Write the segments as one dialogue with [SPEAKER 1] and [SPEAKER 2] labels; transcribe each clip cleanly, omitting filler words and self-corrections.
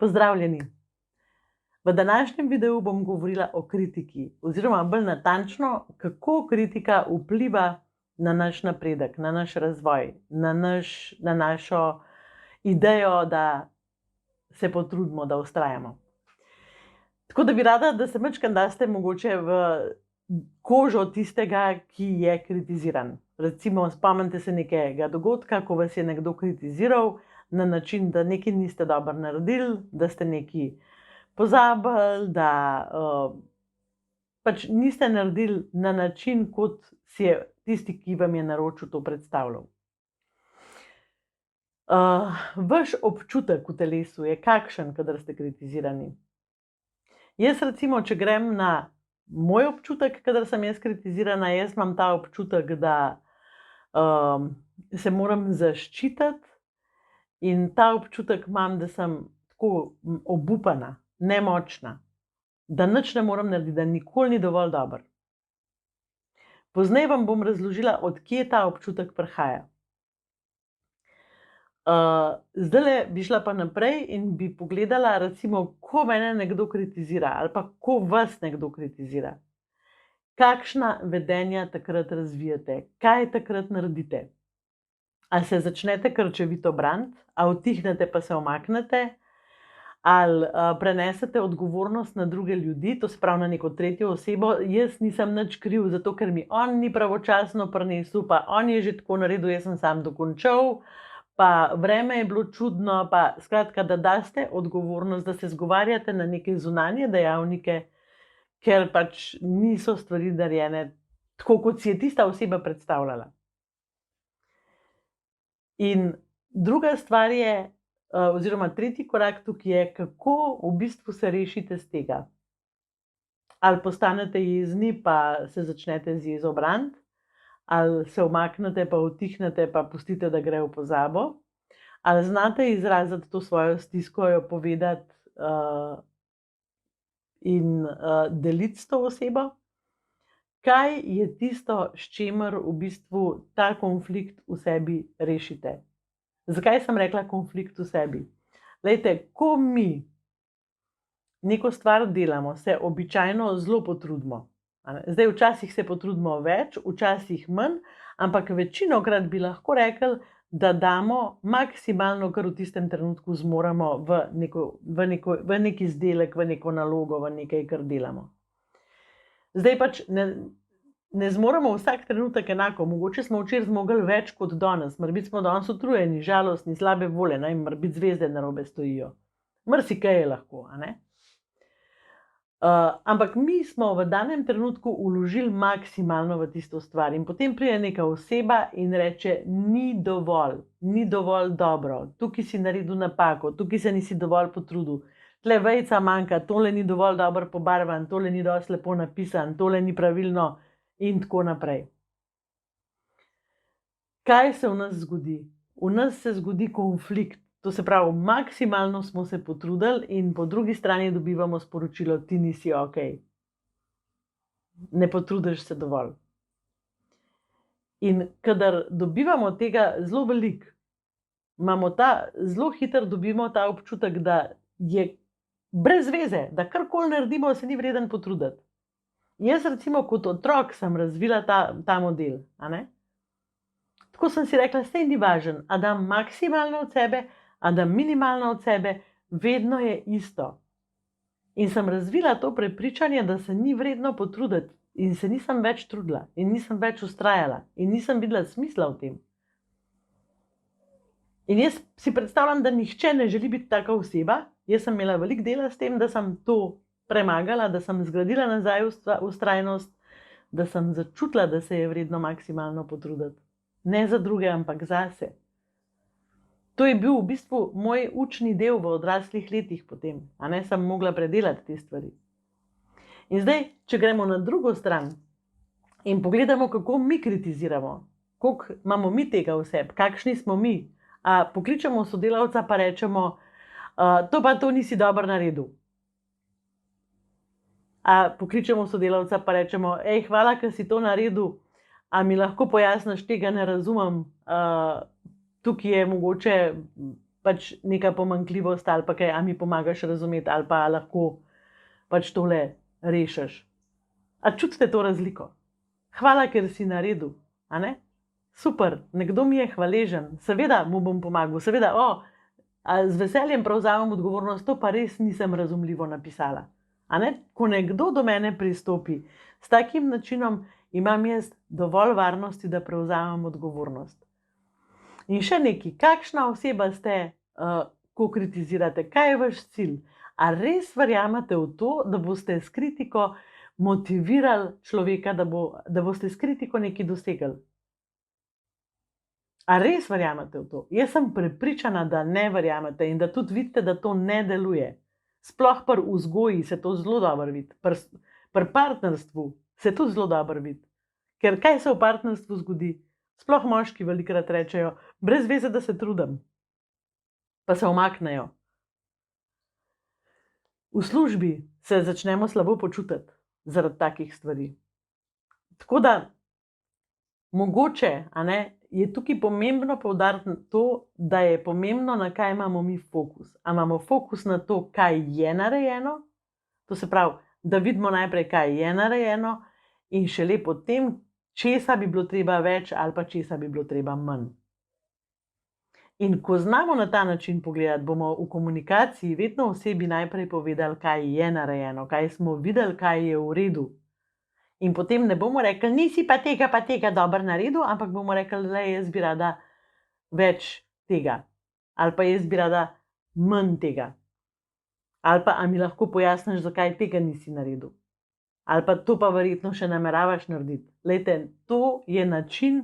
[SPEAKER 1] Pozdravljeni! V današnjem videu bom govorila o kritiki, oziroma bolj natančno, kako kritika vpliva na naš napredek, na naš razvoj, na našo idejo, da se potrudimo, da vztrajamo. Tako da bi rada, da se majčkeno daste mogoče v kožo tistega, ki je kritiziran. Recimo, spomnite se nekega dogodka, ko vas je nekdo kritiziral na način, da nekaj niste dobro naredili, da ste nekaj pozabili, da pač niste naredili na način, kot si je tisti, ki vam je naročil, to predstavljal. Vaš občutek v telesu je kakšen, kadar ste kritizirani? Jaz recimo, če grem na moj občutek, kadar sem jaz kritizirana, jaz imam ta občutek, da se moram zaščititi, in ta občutek imam, da sem tako obupana, nemočna, da nič ne morem narediti, da nikoli ni dovolj dobro. Pozneje vam bom razložila, od kje ta občutek prihaja. Zdajle bi šla pa naprej in bi pogledala, recimo, ko mene nekdo kritizira ali pa ko vas nekdo kritizira. Kakšna vedenja takrat razvijate? Kaj takrat naredite? Ali se začnete krčevito braniti, ali utihnete pa se umaknete, ali prenesete odgovornost na druge ljudi, to se pravi na neko tretjo osebo. Jaz nisem nič kriv, zato ker mi on ni pravočasno prinesel, pa on je že tako naredil, jaz sem sam dokončal, pa vreme je bilo čudno, pa skratka, da daste odgovornost, da se zgovarjate na neke zunanje dejavnike, ker pač niso stvari narejene tako, kot si je tista oseba predstavljala. In druga stvar je, oziroma tretji korak tukaj je, kako v bistvu se rešite z tega. Ali postanete jezni, pa se začnete z jezo braniti, ali se umaknete, pa utihnete, pa pustite, da gre v pozabo, ali znate izraziti to svojo stisko, jo povedati in deliti s to osebo. Kaj je tisto, s čimer v bistvu ta konflikt v sebi rešite? Zakaj sem rekla konflikt v sebi? Glejte, ko mi neko stvar delamo, se običajno zelo potrudimo. Zdaj, včasih se potrudimo več, včasih manj, ampak večinokrat bi lahko rekli, da damo maksimalno, kar v tistem trenutku zmoremo v neki izdelek, v neko nalogo, v nekaj, kar delamo. Zdaj pač ne zmoremo vsak trenutek enako, mogoče smo včeraj zmogli več kot danes, morebiti smo danes utrujeni, žalostni, slabe volje, morebiti zvezde narobe stojijo. Marsikaj je lahko, a ne? Ampak mi smo v danem trenutku vložili maksimalno v tisto stvar in potem pride neka oseba in reče, ni dovolj dobro, tukaj si naredil napako, tukaj se nisi dovolj potrudil, tle vejica manjka, tole ni dovolj dobro pobarvan, tole ni dosti lepo napisan, tole ni pravilno in tako naprej. Kaj se v nas zgodi? V nas se zgodi konflikt. To se pravi, maksimalno smo se potrudili in po drugi strani dobivamo sporočilo, ti nisi okej. Ne potrudiš se dovolj. In kadar dobivamo tega zelo veliko, zelo hitro dobimo ta občutek, da je brez veze, da karkoli naredimo, se ni vreden potruditi. Jaz recimo kot otrok sem razvila ta model, a ne? Tako sem si rekla, saj ni važno, a dam maksimalno od sebe, a dam minimalno od sebe, vedno je isto. In sem razvila to prepričanje, da se ni vredno potruditi in se nisem več trudila in nisem več vztrajala in nisem videla smisla v tem. In jaz si predstavljam, da nihče ne želi biti taka oseba. Jaz sem imela veliko dela s tem, da sem to premagala, da sem zgradila nazaj vztrajnost, da sem začutila, da se je vredno maksimalno potruditi. Ne za druge, ampak zase. To je bil v bistvu moj učni del v odraslih letih potem, a ne, sem mogla predelati te stvari. In zdaj, če gremo na drugo stran in pogledamo, kako mi kritiziramo, koliko imamo mi tega v sebi, kakšni smo mi, pokličemo sodelavca pa rečemo, to nisi dobro naredil. Pokličemo sodelavca pa rečemo, hvala, ker si to naredil, mi lahko pojasniš, tega ne razumem, tukaj je mogoče pač neka pomanjkljivost ali pa kaj, a mi pomagaš razumeti ali pa lahko pač tole rešiš. A čutite to razliko? Hvala, ker si naredil, a ne? Super, nekdo mi je hvaležen, seveda mu bom pomagal, seveda, z veseljem prevzamem odgovornost, to pa res nisem razumljivo napisala. A ne? Ko nekdo do mene pristopi s takim načinom, imam jaz dovolj varnosti, da prevzamem odgovornost. In še nekaj, kakšna oseba ste, ko kritizirate, kaj je vaš cilj? A res verjamete v to, da boste s kritiko motivirali človeka, da boste s kritiko nekaj dosegli? A res verjamete v to? Jaz sem prepričana, da ne verjamete in da tudi vidite, da to ne deluje. Sploh pri vzgoji se to zelo dobro vidi, pri partnerstvu se tudi zelo dobro vidi. Ker kaj se v partnerstvu zgodi? Sploh moški velikokrat rečejo, brez veze, da se trudim, pa se umaknejo. V službi se začnemo slabo počutiti zaradi takih stvari. Tako da, mogoče, a ne, je tukaj pomembno poudariti to, da je pomembno, na kaj imamo mi fokus. A imamo fokus na to, kaj je narejeno, to se pravi, da vidimo najprej, kaj je narejeno in šele potem, česa bi bilo treba več ali pa česa bi bilo treba manj. In ko znamo na ta način pogledati, bomo v komunikaciji vedno osebi najprej povedali, kaj je narejeno, kaj smo videli, kaj je v redu. In potem ne bomo rekli, nisi pa tega dobro naredil, ampak bomo rekli, da jaz bi rada več tega. Ali pa jaz bi rada manj tega. Ali pa, a mi lahko pojasniš, zakaj tega nisi naredil. Ali pa to pa verjetno še nameravaš narediti. Glejte, to je način,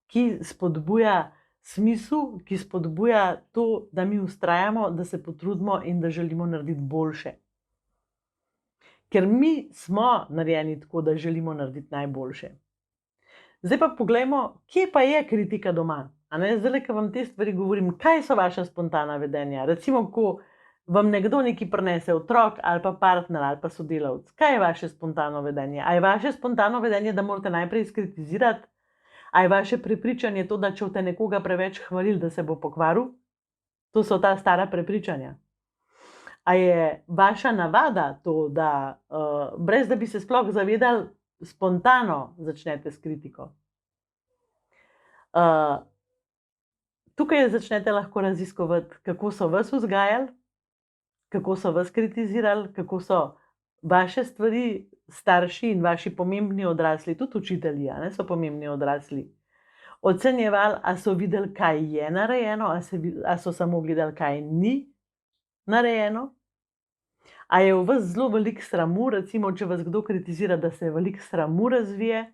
[SPEAKER 1] ki spodbuja smisel, ki spodbuja to, da mi vztrajamo, da se potrudimo in da želimo narediti boljše. Ker mi smo narejeni tako, da želimo narediti najboljše. Zdaj pa poglejmo, kje pa je kritika doma. Zdaj, ko vam te stvari govorim, kaj so vaša spontana vedenja? Recimo, ko vam nekdo nekaj prinese, otrok ali pa partner ali pa sodelavec, kaj je vaše spontano vedenje? A je vaše spontano vedenje, da morate najprej skritizirati? A je vaše prepričanje to, da če boste nekoga preveč hvalili, da se bo pokvaril? To so ta stara prepričanja. A je vaša navada to, da brez da bi se sploh zavedali, spontano začnete s kritiko? Tukaj začnete lahko raziskovati, kako so vas vzgajali, kako so vas kritizirali, kako so vaše stvari starši in vaši pomembni odrasli, tudi učitelji, so pomembni odrasli, ocenjevali, a so videli, kaj je narejeno, a so samo gledali, kaj ni narejeno. A je v vas zelo veliko sramu, recimo, če vas kdo kritizira, da se veliko sramu razvije.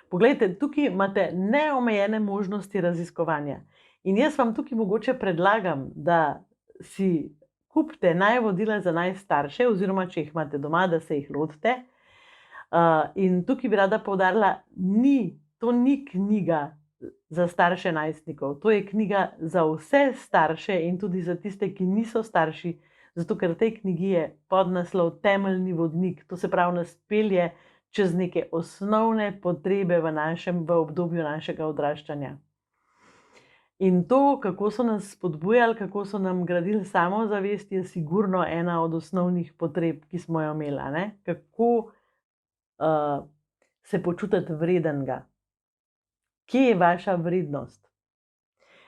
[SPEAKER 1] Poglejte, tukaj imate neomejene možnosti raziskovanja. In jaz vam tukaj mogoče predlagam, da si kupite navodila za najstarše, oziroma če jih imate doma, da se jih lotite. In tukaj bi rada poudarila, to ni knjiga za starše najstnikov, to je knjiga za vse starše in tudi za tiste, ki niso starši, zato ker v tej knjigi je podnaslov Temeljni vodnik, to se pravi nas pelje čez neke osnovne potrebe v obdobju našega odraščanja. In to, kako so nas spodbujali, kako so nam gradili samozavest, je sigurno ena od osnovnih potreb, ki smo jo imeli. Kako se počutiti vredenega? Kje je vaša vrednost?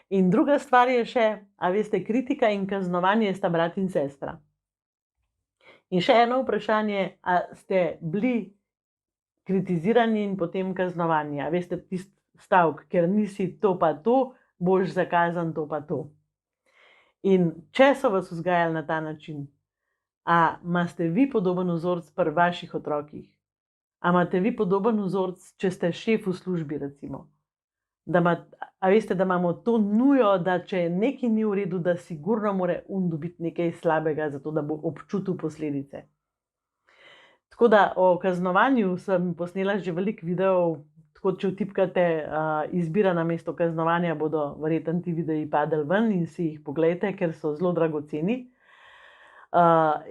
[SPEAKER 1] In druga stvar je še, a veste, kritika in kaznovanje sta brat in sestra. In še eno vprašanje, a ste bili kritizirani in potem kaznovani? A veste tisti stavek, ker nisi to pa to, boš zakazan to pa to. In če so vas vzgajali na ta način, a imate vi podoben vzorec pri vaših otrokih? A imate vi podoben vzorec, če ste šef v službi, recimo? A veste, da imamo to nujo, da če nekaj ni v redu, da sigurno mora dobiti nekaj slabega, zato da bo občutil posledice. Tako da o kaznovanju sem posnela že veliko videov, tako če vtipkate izbira na mesto kaznovanja, bodo verjetno ti videi padli ven in si jih poglejte, ker so zelo dragoceni.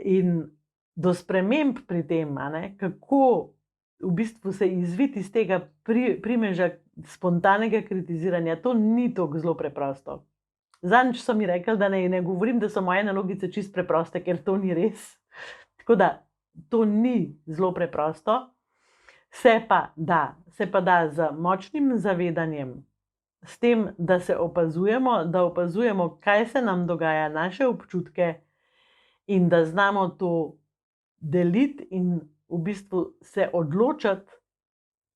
[SPEAKER 1] In do sprememb pri tem, kako v bistvu se izviti iz tega primeža spontanega kritiziranja, to ni tako zelo preprosto. Zadnjič so mi rekli, da ne govorim, da so moje nalogice čist preproste, ker to ni res. Tako da to ni zelo preprosto, se pa da z močnim zavedanjem, s tem, da se opazujemo, kaj se nam dogaja, naše občutke in da znamo to deliti in v bistvu se odločiti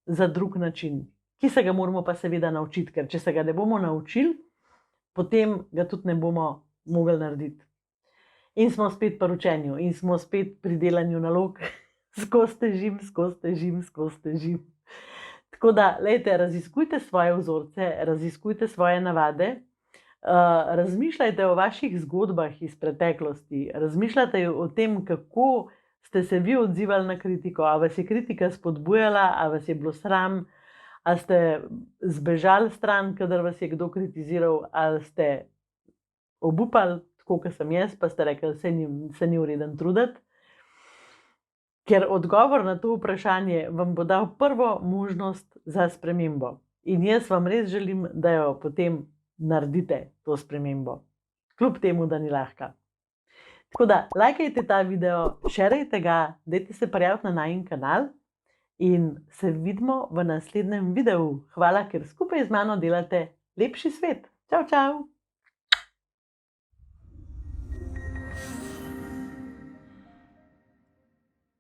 [SPEAKER 1] za drug način, ki se ga moramo pa seveda naučiti, ker če se ga ne bomo naučili, potem ga tudi ne bomo mogli narediti. In smo spet pri učenju in smo spet pri delanju nalog, skozi težim. Tako da, lejte, raziskujte svoje vzorce, raziskujte svoje navade, razmišljajte o vaših zgodbah iz preteklosti, razmišljajte o tem, kako ste se vi odzivali na kritiko, a vas je kritika spodbujala, a vas je bilo sram, a ste zbežali stran, kadar vas je kdo kritiziral, ali ste obupali, tako kot sem jaz, pa ste rekli, se ni vreden truditi. Ker odgovor na to vprašanje vam bo dal prvo možnost za spremembo. In jaz vam res želim, da jo potem naredite, to spremembo. Kljub temu, da ni lahka. Tako da, lajkajte ta video, šerajte ga, dajte se prijaviti na najin kanal in se vidimo v naslednjem videu. Hvala, ker skupaj z mano delate lepši svet. Čau, čau!